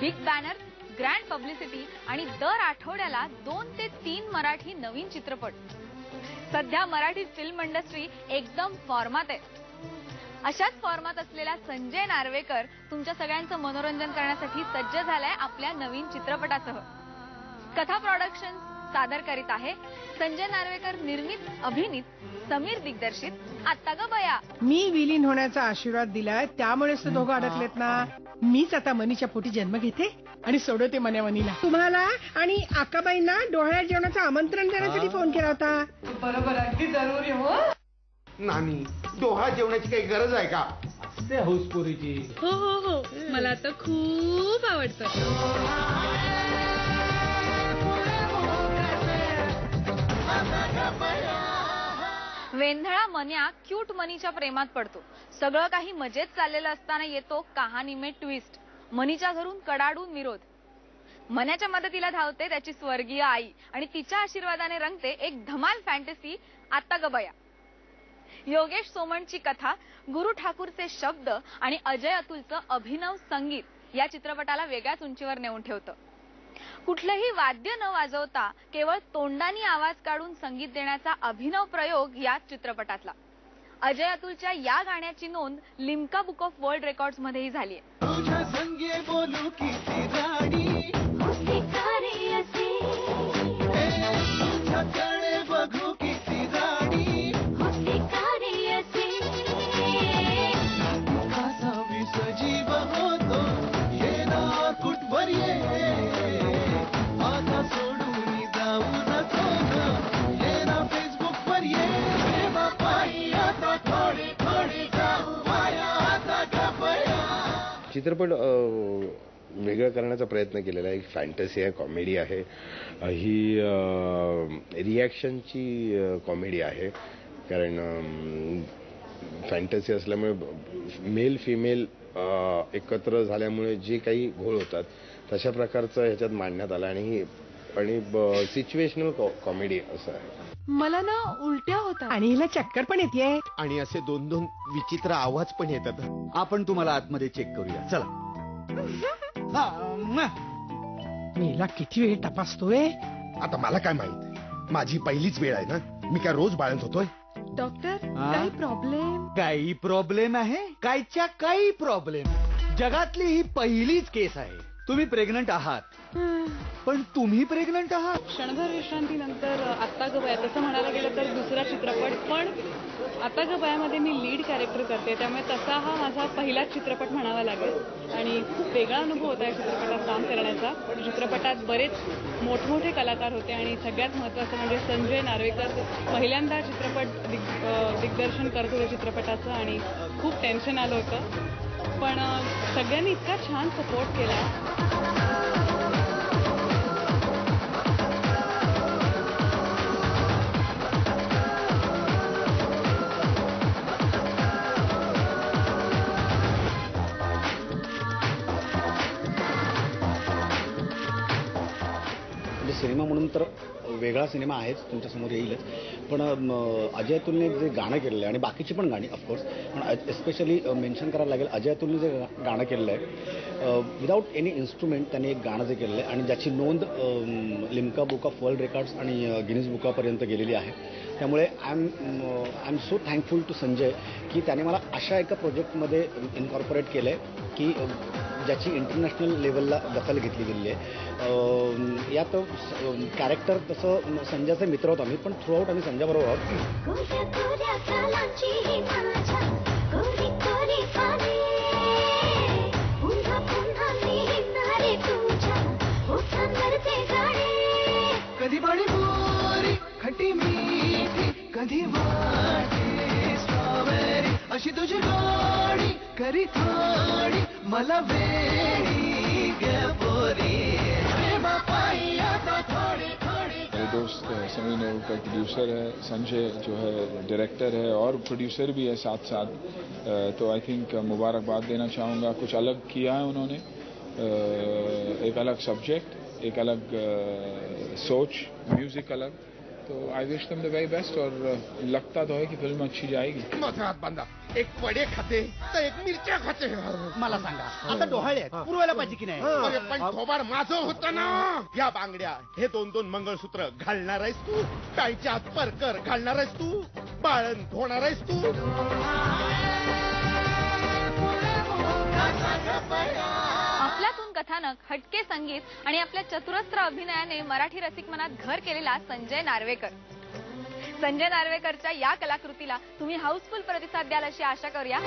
Big banner, grand publicity आणि दर आठवड्याला 2 ते 3 मराठी नवीन चित्रपट. सध्या मराठी फिल्म इंडस्ट्री एकदम फॉर्मात आहे. अशाच फॉर्मात असलेला संजय नार्वेकर तुमच्या सगळ्यांचं मनोरंजन करण्यासाठी सज्ज झालाय आपल्या नवीन चित्रपटासह. कथा प्रोडक्शन सादर करीत आहे संजय नार्वेकर निर्मित, अभिनीत, समीर दिग्दर्शित आत्ता ग बया. मी विलीन होण्याचा आशीर्वाद दिलाय, त्यामुळेच ते दोघं अडकलेत ना. मीच आता मनीच्या पोटी जन्म घेते आणि सोडवते मनीला. तुम्हाला आणि आकाबाईंना डोहाळ्या जेवणाचं आमंत्रण देण्यासाठी फोन केला होता. बरोबर, अगदी जरुरी. हो नानी, डोहाळ्या जेवणाची काही गरज आहे का? असते हौसपुरीची. हो हो हो, मला तर खूप आवडतं. वेंधळा मन्या क्यूट मनीच्या प्रेमात पडतो. सगळं काही मजेत चाललेलं असताना येतो कहाणी में ट्विस्ट. मनीच्या घरून कडाडून विरोध. मन्याच्या मदतीला धावते त्याची स्वर्गीय आई आणि तिच्या आशीर्वादाने रंगते एक धमाल फॅन्टसी आत्ता ग बया. योगेश सोमणची कथा, गुरु ठाकूरचे शब्द आणि अजय अतुलचं अभिनव संगीत या चित्रपटाला वेगळ्याच उंचीवर नेऊन ठेवतं. कुठलंही वाद्य न वाजवता केवळ तोंडानी आवाज काढून संगीत देण्याचा अभिनव प्रयोग या चित्रपटातला. अजय अतुलच्या या गाण्याची नोंद Limca book of world records मध्येही झाली आहे. चित्रपट वेगळं करण्याचा प्रयत्न केलेला आहे. एक फॅन्टसी आहे, कॉमेडी आहे. ही रिॲक्शनची कॉमेडी आहे, कारण फॅन्टसी असल्यामुळे मेल फिमेल एकत्र झाल्यामुळे जे काही घोळ होतात तशा प्रकारचं ह्याच्यात मांडण्यात आलं आणि सिच्युएशनल कॉमेडी असं आहे. मला ना उलट्या होतात आणि हिला चक्कर पण येते आणि असे 2-2 विचित्र आवाज पण येतात. आपण तुम्हाला आतमध्ये चेक करूया, चला. मीला किती वेळ तपासतोय. आता मला काय माहित, माझी पहिलीच वेळ आहे ना. मी काय रोज बाळंत होतोय? डॉक्टर, काही प्रॉब्लेम? काही प्रॉब्लेम आहे? कायच्या काही प्रॉब्लेम. जगातली ही पहिलीच केस आहे. तुम्ही प्रेग्नंट आहात, पण तुम्ही प्रेग्नंट आहात. क्षणभर विश्रांतीनंतर आत्ता ग बया तसं म्हणायला गेलं तर दुसरा चित्रपट, पण आत्ता ग बयामध्ये मी लीड कॅरेक्टर करते, त्यामुळे तसा हा माझा पहिलाच चित्रपट म्हणावा लागेल आणि खूप वेगळा अनुभव होता या चित्रपटात काम करण्याचा. चित्रपटात बरेच मोठमोठे कलाकार होते आणि सगळ्यात महत्त्वाचं म्हणजे संजय नार्वेकर पहिल्यांदा चित्रपट दिग्दर्शन करत होते चित्रपटाचं आणि खूप टेन्शन आलं होतं, पण सगळ्यांनी इतका छान सपोर्ट केला. सिनेमा म्हणून तर वेगळा सिनेमा आहेच, तुमच्यासमोर येईलच, पण अजय अतुलने जे गाणं केलेलं आहे आणि बाकीची पण गाणी ऑफकोर्स, पण एस्पेशली मेन्शन करायला लागेल अजय अतुलने जे गाणं केलेलं आहे विदाऊट एनी इन्स्ट्रुमेंट. त्यांनी एक गाणं जे केलेलं आहे आणि ज्याची नोंद Limca book of world records आणि गिनीज बुकापर्यंत गेलेली आहे. त्यामुळे I am so thankful to Sanjay की त्याने मला अशा एका प्रोजेक्टमध्ये इन्कॉर्पोरेट केलं आहे की ज्याची इंटरनॅशनल लेवलला दखल घेतली गेलेली आहे. यात कॅरेक्टर तसं संजयचे मित्र होतो आम्ही, पण थ्रू आउट आम्ही संजयबरोबर आहोत. कधी पाणीपुरी खट्टी मीठी, कधी वाटे स्ट्रॉबेरी, अशी तुझी गाडी करी थोडी मला वेडी गपोरी. मेरे दोस्त समीर नेवकर प्रोड्यूसर है, संजय जो है डायरेक्टर है और प्रोड्यूसर भी है साथ साथ. तो आई थिंक मुबारकबाद देना चाहूँगा. कुछ अलग किया है उन्होंने, एक अलग सब्जेक्ट, एक अलग सोच, म्यूजिक अलग, तो I wish them the very best और लगता तो है कि फिल्म अच्छी जाएगी. माझा हात बांधा. एक वडे खाते तर एक मिरच्या खाते. मला सांगा आता डोहाळे आहेत, पुरवायला पाहिजे की नाही? अरे पण थोबाड माझं होतं ना. या बांगड्या, हे 2-2 मंगळसूत्र घालणार आहेस तू? टाळीच्या आत परकर घालणार आहेस तू? बाळण धोणार आहेस तू? आपल्यातून कथानक, हटके संगीत आणि आपल्या चतुरस्त्र अभिनयाने मराठी रसिक मनात घर केलेला संजय नार्वेकर. संजय नार्वेकरच्या या कलाकृतीला तुम्ही हाऊसफुल प्रतिसाद द्याल अशी आशा करूया.